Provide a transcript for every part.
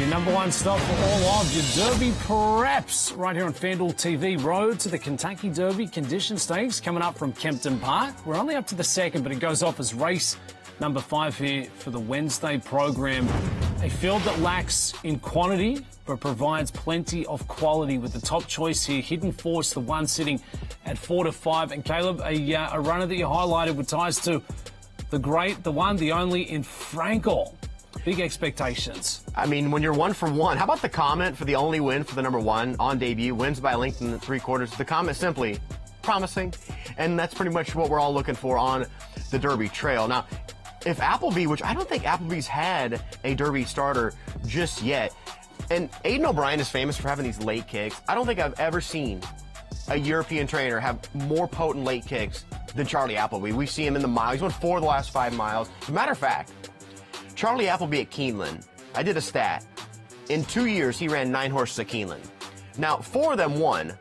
Your number one stop for all of your Derby preps right here on FanDuel TV. Road to the Kentucky Derby Condition Stakes coming up from Kempton Park. We're only up to the second, but it goes off as race number 5 here for the Wednesday program. A field that lacks in quantity, but provides plenty of quality with the top choice here. Hidden Force, the one sitting at 4 to 5. And Caleb, a runner that you highlighted with ties to the great, the one, the only in Frankel. Big expectations. I mean, when you're 1 for 1, how about the comment for the only win for the number 1 on debut, wins by a length in the 3/4? The comment simply, promising. And that's pretty much what we're all looking for on the Derby trail. Now, if Appleby, which I don't think Appleby's had a Derby starter just yet, and Aidan O'Brien is famous for having these late kicks. I don't think I've ever seen a European trainer have more potent late kicks than Charlie Appleby. We see him in the mile. He's won 4 of the last 5 miles. As a matter of fact, Charlie Appleby at Keeneland, I did a stat. In 2 years, he ran 9 horses at Keeneland. Now, 4 of them won,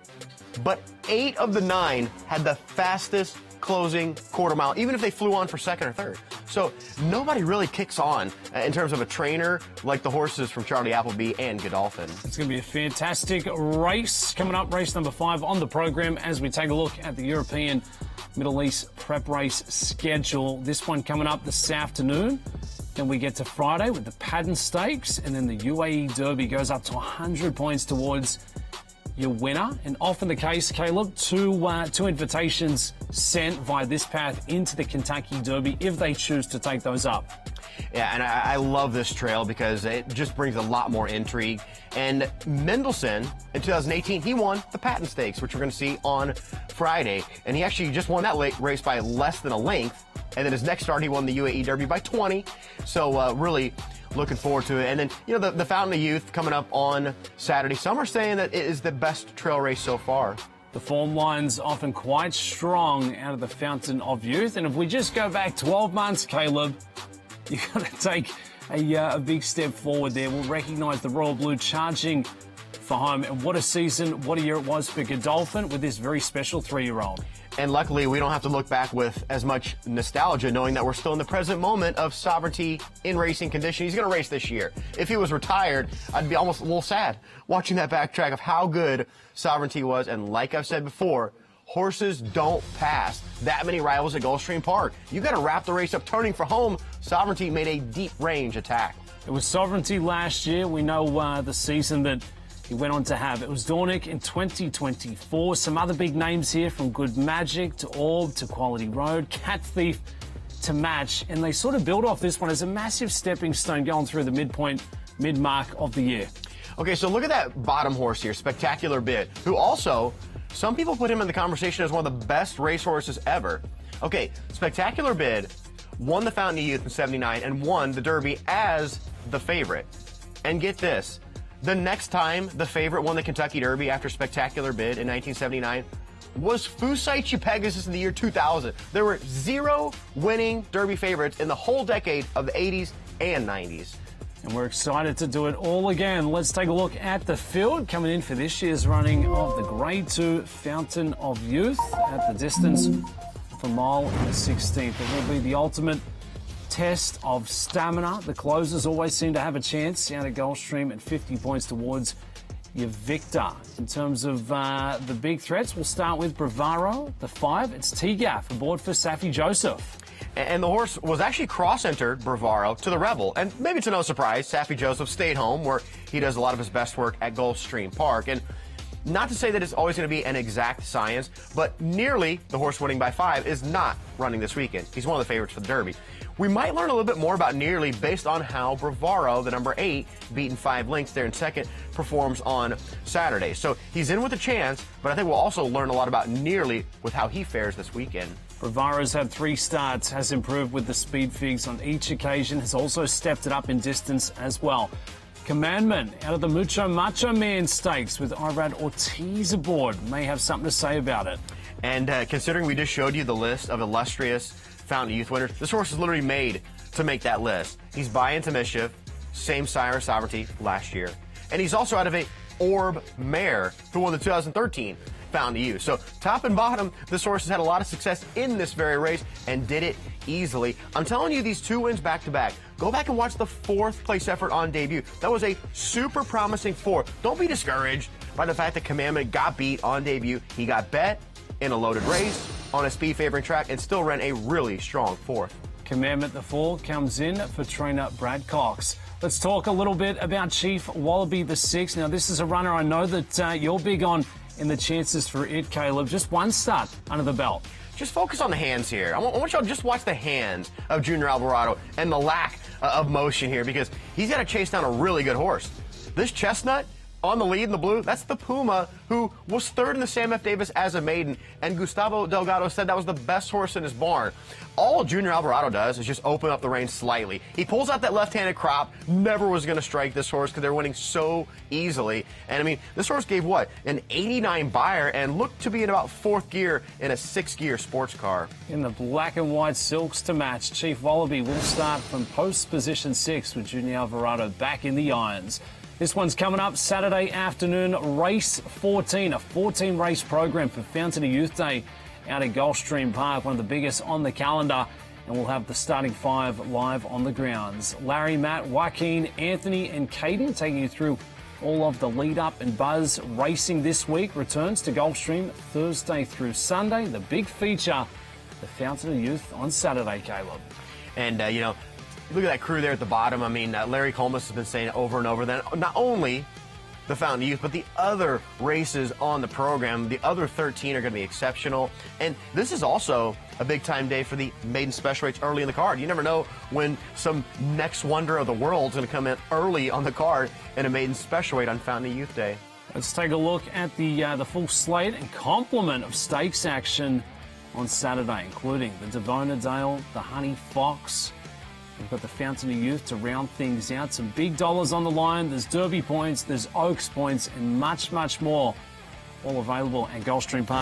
but 8 of the 9 had the fastest closing quarter mile, even if they flew on for second or third. So nobody really kicks on in terms of a trainer like the horses from Charlie Appleby and Godolphin. It's going to be a fantastic race coming up, race number 5 on the program as we take a look at the European Middle East prep race schedule. This one coming up this afternoon. Then we get to Friday with the Paddon Stakes, and then the UAE Derby goes up to 100 points towards your winner. And often the case, Caleb, two invitations sent via this path into the Kentucky Derby if they choose to take those up. Yeah, and I love this trail because it just brings a lot more intrigue. And Mendelssohn, in 2018, he won the Paddon Stakes, which we're going to see on Friday. And he actually just won that race by less than a length. And then his next start, he won the UAE Derby by 20. So really looking forward to it. And then, you know, the Fountain of Youth coming up on Saturday. Some are saying that it is the best trail race so far. The form line's often quite strong out of the Fountain of Youth. And if we just go back 12 months, Caleb, you've got to take a big step forward there. We'll recognise the Royal Blue charging for home. And what a season, what a year it was for Godolphin with this very special 3-year-old. And luckily, we don't have to look back with as much nostalgia, knowing that we're still in the present moment of Sovereignty in racing condition. He's going to race this year. If he was retired, I'd be almost a little sad watching that backtrack of how good Sovereignty was. And like I've said before, horses don't pass that many rivals at Gulfstream Park. You got to wrap the race up turning for home. Sovereignty made a deep range attack. It was Sovereignty last year. We know the season that he went on to have. It was Dornick in 2024. Some other big names here, from Good Magic to Orb to Quality Road, Cat Thief to Match. And they sort of build off this one as a massive stepping stone going through the mid-mark of the year. Okay, so look at that bottom horse here, Spectacular Bid, who also, some people put him in the conversation as one of the best racehorses ever. Okay, Spectacular Bid won the Fountain of Youth in '79 and won the Derby as the favorite. And get this, the next time the favorite won the Kentucky Derby after Spectacular Bid in 1979 was Fusaichi Pegasus in the year 2000. There were 0 winning Derby favorites in the whole decade of the 80s and 90s. And we're excited to do it all again. Let's take a look at the field coming in for this year's running of the Grade 2 Fountain of Youth at the distance from mile and the 16th. It will be the ultimate test of stamina. The closers always seem to have a chance out at Gulfstream at 50 points towards your victor. In terms of the big threats, we'll start with Bravaro, the 5. It's T-Gaff aboard for Saffie Joseph. And the horse was actually cross-entered, Bravaro, to the Rebel. And maybe to no surprise, Saffie Joseph stayed home, where he does a lot of his best work at Gulfstream Park. And not to say that it's always going to be an exact science, but nearly the horse winning by 5 is not running this weekend. He's one of the favorites for the Derby. We might learn a little bit more about Nearly based on how Bravaro, the number 8, beaten 5 lengths there in second, performs on Saturday. So he's in with a chance, but I think we'll also learn a lot about Nearly with how he fares this weekend. Bravaro's had 3 starts, has improved with the speed figs on each occasion, has also stepped it up in distance as well. Commandment out of the Mucho Macho Man Stakes with Irad Ortiz aboard. May have something to say about it. And considering we just showed you the list of illustrious Fountain of Youth winners, this horse is literally made to make that list. He's by Into Mischief, same sire Sovereignty last year. And he's also out of a Orb mare who won the 2013 Fountain of Youth. So top and bottom, this horse has had a lot of success in this very race and did it easily. I'm telling you, these 2 wins back-to-back Go back and watch the 4th place effort on debut. That was a super promising 4th. Don't be discouraged by the fact that Commandment got beat on debut. He got bet in a loaded race on a speed favoring track and still ran a really strong 4th. Commandment the 4 comes in for trainer Brad Cox. Let's talk a little bit about Chief Wallaby the 6. Now, this is a runner I know that you're big on in the chances for it, Caleb. Just one start under the belt. Just focus on the hands here. I want y'all to just watch the hands of Junior Alvarado and the lack of motion here, because he's got to chase down a really good horse. This Chestnut on the lead in the blue, that's the Puma, who was 3rd in the Sam F. Davis as a maiden, and Gustavo Delgado said that was the best horse in his barn. All Junior Alvarado does is just open up the reins slightly. He pulls out that left-handed crop, never was going to strike this horse because they're winning so easily. And I mean, this horse gave what? An 89 buyer and looked to be in about 4th gear in a 6-gear sports car. In the black and white silks to match, Chief Wallaby will start from post position 6 with Junior Alvarado back in the irons. This one's coming up Saturday afternoon, race 14, a 14-race program for Fountain of Youth Day out at Gulfstream Park, one of the biggest on the calendar, and we'll have the starting 5 live on the grounds. Larry, Matt, Joaquin, Anthony and Caden taking you through all of the lead-up and buzz racing this week. Returns to Gulfstream Thursday through Sunday. The big feature, the Fountain of Youth on Saturday, Caleb. And, you know, look at that crew there at the bottom. I mean, Larry Colmus has been saying it over and over that not only the Fountain of Youth, but the other races on the program, the other 13 are going to be exceptional. And this is also a big-time day for the maiden special rates early in the card. You never know when some next wonder of the world is going to come in early on the card in a maiden special rate on Fountain of Youth Day. Let's take a look at the full slate and complement of stakes action on Saturday, including the Devona Dale, the Honey Fox. We've got the Fountain of Youth to round things out. Some big dollars on the line. There's Derby points, there's Oaks points, and much, much more. All available at Gulfstream Park.